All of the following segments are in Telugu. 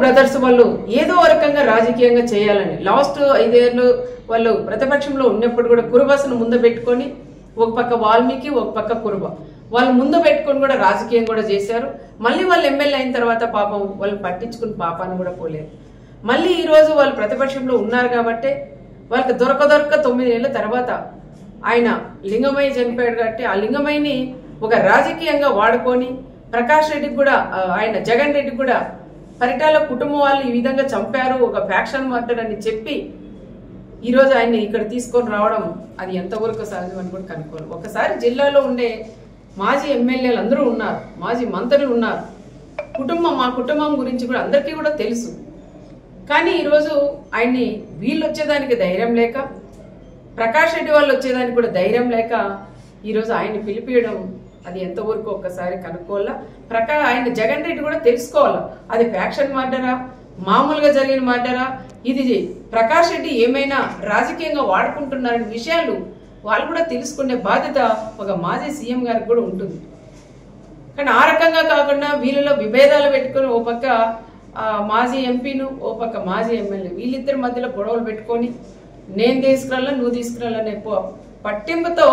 బ్రదర్స్ వాళ్ళు ఏదో రకంగా రాజకీయంగా చేయాలని లాస్ట్ 5 ఏళ్ళు వాళ్ళు ప్రతిపక్షంలో ఉన్నప్పుడు కూడా కురుబసను ముందు పెట్టుకొని ఒక పక్క వాల్మీకి ఒక పక్క కురుబ వాళ్ళు ముందు పెట్టుకొని కూడా రాజకీయం కూడా చేశారు. మళ్ళీ వాళ్ళు ఎమ్మెల్యే అయిన తర్వాత పాపం వాళ్ళు పట్టించుకుని పాపాన్ని కూడా పోలేరు. మళ్ళీ ఈ రోజు వాళ్ళు ప్రతిపక్షంలో ఉన్నారు కాబట్టి వాళ్ళకి దొరక 9 ఏళ్ల తర్వాత ఆయన లింగమయ్య చనిపోయాడు కాబట్టి ఆ లింగమయ్యని ఒక రాజకీయంగా వాడుకొని ప్రకాష్ రెడ్డికి కూడా ఆయన జగన్ రెడ్డికి కూడా పరిటాల కుటుంబం వాళ్ళు ఈ విధంగా చంపారు ఒక ఫ్యాక్షన్ మర్డర్ అని చెప్పి ఈరోజు ఆయన్ని ఇక్కడ తీసుకొని రావడం అది ఎంతవరకు సహజం అని కూడా కనుక్కోవాలి. ఒకసారి జిల్లాలో ఉండే మాజీ ఎమ్మెల్యేలు అందరూ ఉన్నారు, మాజీ మంత్రులు ఉన్నారు, మా కుటుంబం గురించి కూడా అందరికీ కూడా తెలుసు. కానీ ఈరోజు ఆయన్ని వీళ్ళు వచ్చేదానికి ధైర్యం లేక ప్రకాష్ రెడ్డి వాళ్ళు వచ్చేదానికి కూడా ధైర్యం లేక ఈరోజు ఆయన్ని పిలిపియడం అది ఎంతవరకు ఒక్కసారి కనుక్కోవాలా. ఆయన జగన్ రెడ్డి కూడా తెలుసుకోవాలా అది ఫ్యాక్షన్ మర్డరా మామూలుగా జరిగిన మర్డరా ఇది ప్రకాష్ రెడ్డి ఏమైనా రాజకీయంగా వాడుకుంటున్నారనే విషయాలు వాళ్ళు కూడా తెలుసుకునే బాధ్యత ఒక మాజీ సీఎం గారికి కూడా ఉంటుంది. కానీ ఆ రకంగా కాకుండా వీళ్ళలో విభేదాలు పెట్టుకుని ఓ పక్క మాజీ ఎంపీను ఓ పక్క మాజీ ఎమ్మెల్యే వీళ్ళిద్దరి మధ్యలో గొడవలు పెట్టుకొని నేను తీసుకురాలా నువ్వు తీసుకురాలనే పట్టింపుతో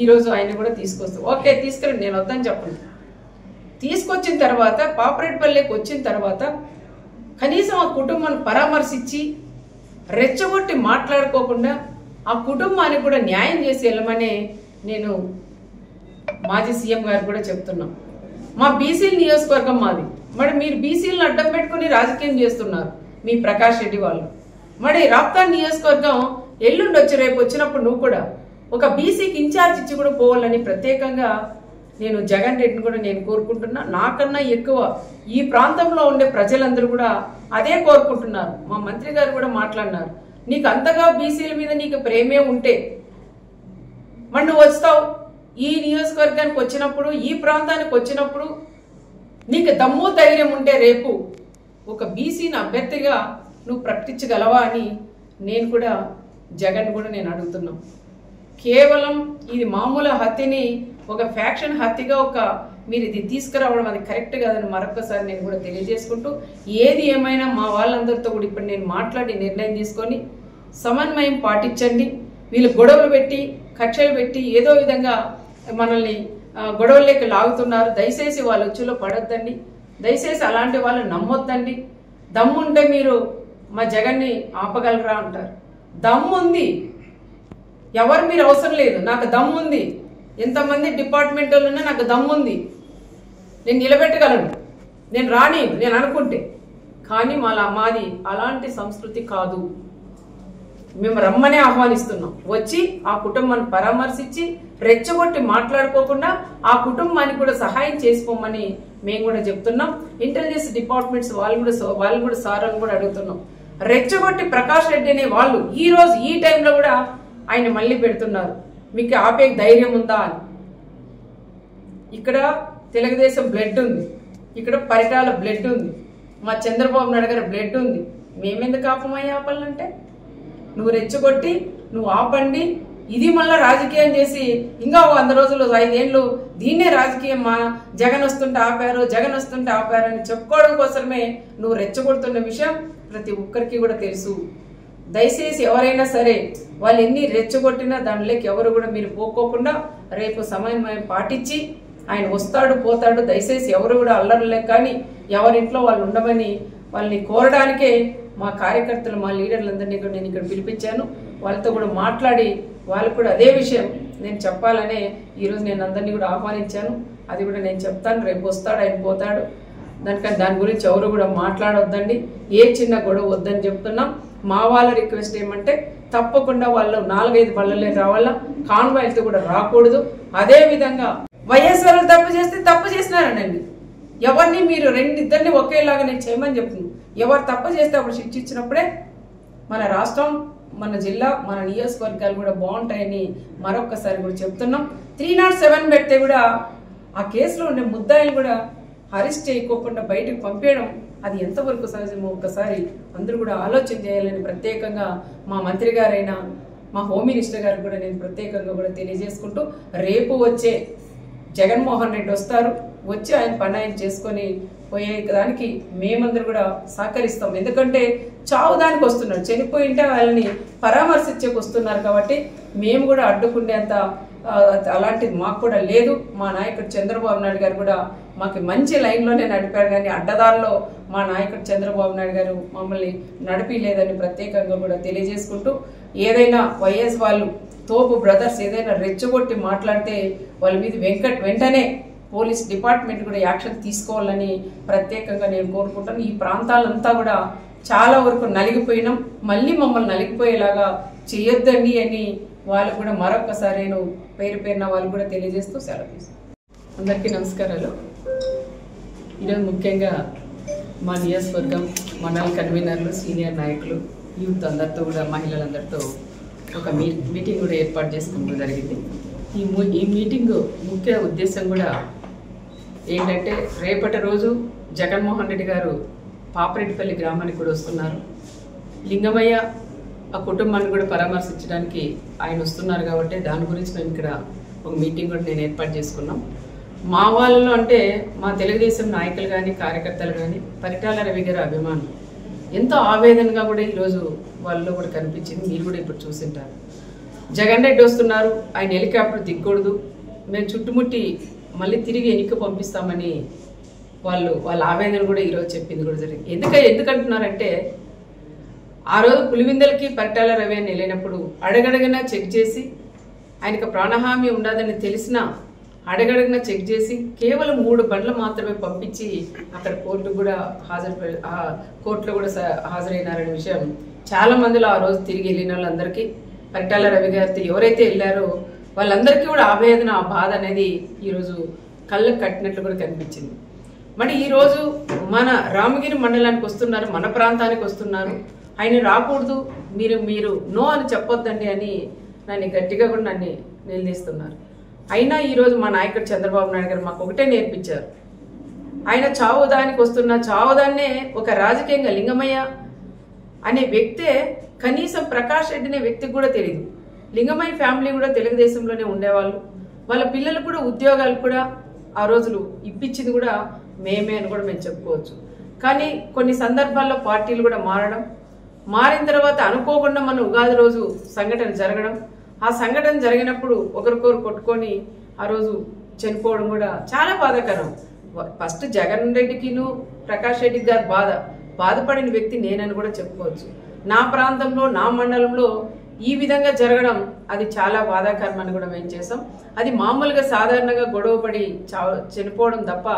ఈరోజు ఆయన కూడా తీసుకొస్తాం. ఓకే తీసుకురండి, నేను వద్దని చెప్పండి. తీసుకొచ్చిన తర్వాత పాపరెడ్డిపల్లికి వచ్చిన తర్వాత కనీసం ఆ కుటుంబాన్ని పరామర్శించి రెచ్చగొట్టి మాట్లాడుకోకుండా ఆ కుటుంబానికి కూడా న్యాయం చేసి వెళ్ళమని నేను మాజీ సీఎం గారికి కూడా చెప్తున్నాం. మా బీసీ నియోజకవర్గం మాది, మరి మీరు బీసీలను అడ్డం పెట్టుకుని రాజకీయం చేస్తున్నారు మీ ప్రకాష్ రెడ్డి వాళ్ళు. మరి రాప్తాన్ నియోజకవర్గం ఎల్లుండి వచ్చి రేపు వచ్చినప్పుడు నువ్వు కూడా ఒక బీసీకి ఇన్ఛార్జ్ ఇచ్చి కూడా పోవాలని ప్రత్యేకంగా నేను జగన్ రెడ్డిని కూడా నేను కోరుకుంటున్నా. నాకన్నా ఎక్కువ ఈ ప్రాంతంలో ఉండే ప్రజలందరూ కూడా అదే కోరుకుంటున్నారు. మా మంత్రి గారు కూడా మాట్లాడినారు, నీకు అంతగా బీసీల మీద నీకు ప్రేమే ఉంటే మరి నువ్వు వస్తావు ఈ నియోజకవర్గానికి వచ్చినప్పుడు ఈ ప్రాంతానికి వచ్చినప్పుడు నీకు దమ్ము ధైర్యం ఉంటే రేపు ఒక బీసీని అభ్యర్థిగా నువ్వు ప్రకటించగలవా అని నేను కూడా జగన్ కూడా నేను అడుగుతున్నాను. కేవలం ఇది మామూలు హత్యని ఒక ఫ్యాక్షన్ హత్యగా మీరు ఇది తీసుకురావడం అది కరెక్ట్ కాదని మరొకసారి నేను కూడా తెలియజేసుకుంటూ ఏది ఏమైనా మా వాళ్ళందరితో కూడా ఇప్పుడు నేను మాట్లాడి నిర్ణయం తీసుకొని సమన్వయం పాటించండి. వీళ్ళు గొడవలు పెట్టి కక్షలు పెట్టి ఏదో విధంగా మనల్ని గొడవల్లోకి లాగుతున్నారు. దయచేసి వాళ్ళ ఉచ్చులో పడొద్దండి, దయచేసి అలాంటి వాళ్ళు నమ్మొద్దండి. దమ్ముంటే మీరు మా జగన్ని ఆపగలరా అంటారు. దమ్ముంది, ఎవరు మీరు అవసరం లేదు, నాకు దమ్ముంది. ఎంతమంది డిపార్ట్మెంట్ వాళ్ళున్నా నాకు దమ్ముంది, నేను నిలబెట్టగలను, నేను రాని నేను అనుకుంటే. కానీ మాది అలాంటి సంస్కృతి కాదు. మేము రమ్మనే ఆహ్వానిస్తున్నాం. వచ్చి ఆ కుటుంబాన్ని పరామర్శించి రెచ్చగొట్టి మాట్లాడుకోకుండా ఆ కుటుంబానికి కూడా సహాయం చేసుకోమని మేము కూడా చెప్తున్నాం. ఇంటెలిజెన్స్ డిపార్ట్మెంట్స్ వాళ్ళు కూడా సార్లు కూడా అడుగుతున్నాం. రెచ్చగొట్టి ప్రకాష్ రెడ్డి అనే వాళ్ళు ఈ రోజు ఈ టైంలో కూడా ఆయన మళ్ళీ పెడుతున్నారు. మీకు ఆపే ధైర్యం ఉందా అని. ఇక్కడ తెలుగుదేశం బ్లడ్ ఉంది, ఇక్కడ పరిటాల బ్లడ్ ఉంది, మా చంద్రబాబు నాయుడు గారి బ్లడ్ ఉంది. మేమెందుకు ఆపాలంటే నువ్వు రెచ్చగొట్టి నువ్వు ఆపండి. ఇది మళ్ళీ రాజకీయం చేసి ఇంకా 100 రోజులు 5 ఏళ్ళు దీన్నే రాజకీయం జగన్ వస్తుంటే ఆపారు అని చెప్పుకోవడం కోసమే నువ్వు రెచ్చగొడుతున్న విషయం ప్రతి ఒక్కరికి కూడా తెలుసు. దయచేసి ఎవరైనా సరే వాళ్ళు ఎన్ని రెచ్చగొట్టినా దానిలోకి ఎవరు కూడా మీరు పోకోకుండా రేపు సమన్వయం పాటించి ఆయన వస్తాడు పోతాడు. దయచేసి ఎవరు కూడా అల్లర్లే కానీ ఎవరింట్లో వాళ్ళు ఉండమని వాళ్ళని కోరడానికే మా కార్యకర్తలు మా లీడర్లందరినీ కూడా నేను ఇక్కడ పిలిపించాను. వాళ్ళతో కూడా మాట్లాడి వాళ్ళు కూడా అదే విషయం నేను చెప్పాలనే ఈరోజు నేను అందరినీ కూడా ఆహ్వానించాను. అది కూడా నేను చెప్తాను. రేపు వస్తాడు ఆయన పోతాడు, దాని గురించి ఎవరు కూడా మాట్లాడొద్దండి, ఏ చిన్న గొడవ వద్దని చెప్తున్నాం. మా వాళ్ళ రిక్వెస్ట్ ఏమంటే తప్పకుండా వాళ్ళు 4-5 బళ్ళలే రావాలా, కాన్వాయ్లతో కూడా రాకూడదు. అదే విధంగా వైఎస్ఆర్ తప్పు చేస్తే తప్పు చేసినారనండి, ఎవరిని మీరు 2-2 ఒకేలాగా నేను చేయమని చెప్తున్నాను. ఎవరు తప్పు చేస్తే అప్పుడు శిక్ష ఇచ్చినప్పుడే మన రాష్ట్రం మన జిల్లా మన నియోజకవర్గాలు కూడా బాగుంటాయని మరొకసారి కూడా చెప్తున్నాం. 307 పెడితే కూడా ఆ కేసులో ఉండే ముద్దాయిలు కూడా అరెస్ట్ చేయకోకుండా బయటకు పంపేయడం అది ఎంతవరకు సహజమో ఒక్కసారి అందరూ కూడా ఆలోచన చేయాలని ప్రత్యేకంగా మా మంత్రి గారైనా మా హోమ్ మినిస్టర్ గారికి కూడా నేను ప్రత్యేకంగా కూడా తెలియజేసుకుంటూ రేపు వచ్చే జగన్మోహన్ రెడ్డి వస్తారు, వచ్చి ఆయన పని ఆయన చేసుకొని పోయే దానికి మేమందరూ కూడా సహకరిస్తాం. ఎందుకంటే చావు దానికి వస్తున్నారు, చనిపోయింటే వాళ్ళని పరామర్శించేకి వస్తున్నారు కాబట్టి మేము కూడా అడ్డుకునేంత అలాంటిది మాకు కూడా లేదు. మా నాయకుడు చంద్రబాబు నాయుడు గారు కూడా మాకు మంచి లైన్లోనే నడిపారు, కానీ అడ్డదారిలో మా నాయకుడు చంద్రబాబు నాయుడు గారు మమ్మల్ని నడిపిలేదని ప్రత్యేకంగా కూడా తెలియజేసుకుంటూ, ఏదైనా వైఎస్ వాళ్ళు తోపు బ్రదర్స్ ఏదైనా రెచ్చగొట్టి మాట్లాడితే వాళ్ళ మీద వెంటనే పోలీస్ డిపార్ట్మెంట్ కూడా యాక్షన్ తీసుకోవాలని ప్రత్యేకంగా నేను కోరుకుంటాను. ఈ ప్రాంతాలంతా కూడా చాలా వరకు నలిగిపోయినాం, మళ్ళీ మమ్మల్ని నలిగిపోయేలాగా చేయొద్దండి అని వాళ్ళకు కూడా మరొకసారి నేను పేరున వాళ్ళు కూడా తెలియజేస్తూ సెలవు తీసుకుంటాను. అందరికీ నమస్కారాలు. ఈరోజు ముఖ్యంగా మా నియోజకవర్గం మండల కన్వీనర్లు, సీనియర్ నాయకులు, యూత్ అందరితో కూడా మహిళలందరితో ఒక మీటింగ్ కూడా ఏర్పాటు చేసుకోవడం జరిగింది. ఈ మీటింగ్ ముఖ్య ఉద్దేశం కూడా ఏంటంటే, రేపటి రోజు జగన్మోహన్ రెడ్డి గారు పాపరెడ్డిపల్లి గ్రామానికి కూడా వస్తున్నారు. లింగమయ్య ఆ కుటుంబాన్ని కూడా పరామర్శించడానికి ఆయన వస్తున్నారు కాబట్టి దాని గురించి మేము ఇక్కడ ఒక మీటింగ్ కూడా నేను ఏర్పాటు చేసుకున్నాం. మా వాళ్ళలో అంటే మా తెలుగుదేశం నాయకులు కానీ కార్యకర్తలు కానీ పరిటాల రవి గారి అభిమానులు ఎంతో ఆవేదనగా కూడా ఈరోజు వాళ్ళలో కూడా కనిపించింది. మీరు కూడా ఇప్పుడు చూసింటారు. జగన్ రెడ్డి వస్తున్నారు, ఆయన హెలికాప్టర్ దిగకూడదు, మేము చుట్టుముట్టి మళ్ళీ తిరిగి ఎన్నిక పంపిస్తామని వాళ్ళ ఆవేదన కూడా ఈరోజు చెప్పింది కూడా జరిగింది. ఎందుకంటున్నారంటే, ఆ రోజు పులివిందలకి పరిటాల రవి అని వెళ్ళినప్పుడు అడగడగినా చెక్ చేసి ఆయనకు ప్రాణహామీ ఉండదని తెలిసినా అడగడగినా చెక్ చేసి కేవలం 3 బండ్లు మాత్రమే పంపించి అక్కడ కోర్టులో కూడా హాజరైనారనే విషయం చాలా మందిలో ఆ రోజు తిరిగి వెళ్ళిన వాళ్ళందరికీ, పరిటాల రవి గారితో ఎవరైతే వెళ్ళారో వాళ్ళందరికీ కూడా ఆవేదన, ఆ బాధ అనేది ఈరోజు కళ్ళకు కట్టినట్లు కూడా కనిపించింది. మరి ఈరోజు మన రామగిరి మండలానికి వస్తున్నారు, మన ప్రాంతానికి వస్తున్నారు, ఆయన రాకూడదు, మీరు నో అని చెప్పొద్దండి అని నన్ను గట్టిగా కూడా నన్ను నిలదీస్తున్నారు. అయినా ఈరోజు మా నాయకుడు చంద్రబాబు నాయుడు గారు మాకు ఒకటే నేర్పించారు. ఆయన చావుదానికి వస్తున్న చావుదాన్నే ఒక రాజకీయంగా లింగమయ్య అనే వ్యక్తే కనీసం ప్రకాష్ రెడ్డి అనే వ్యక్తికి కూడా తెలియదు. లింగమయ్య ఫ్యామిలీ కూడా తెలుగుదేశంలోనే ఉండేవాళ్ళు, వాళ్ళ పిల్లలకు కూడా ఉద్యోగాలు కూడా ఆ రోజులు ఇప్పించింది కూడా మేమే అని కూడా మేము చెప్పుకోవచ్చు. కానీ కొన్ని సందర్భాల్లో పార్టీలు కూడా మారిన తర్వాత అనుకోకుండా మన ఉగాది రోజు సంఘటన జరగడం, ఆ సంఘటన జరిగినప్పుడు ఒకరికొకరు కొట్టుకొని ఆ రోజు చనిపోవడం కూడా చాలా బాధాకరం. ఫస్ట్ జగన్ రెడ్డికిను ప్రకాష్ రెడ్డి గారు బాధపడిన వ్యక్తి నేనని కూడా చెప్పుకోవచ్చు. నా ప్రాంతంలో, నా మండలంలో ఈ విధంగా జరగడం అది చాలా బాధాకరం అని కూడా మేము చేసాం. అది మామూలుగా సాధారణంగా గొడవపడి చనిపోవడం తప్ప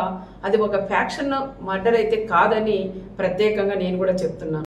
అది ఒక ఫ్యాక్షన్ మర్డర్ అయితే కాదని ప్రత్యేకంగా నేను కూడా చెప్తున్నాను.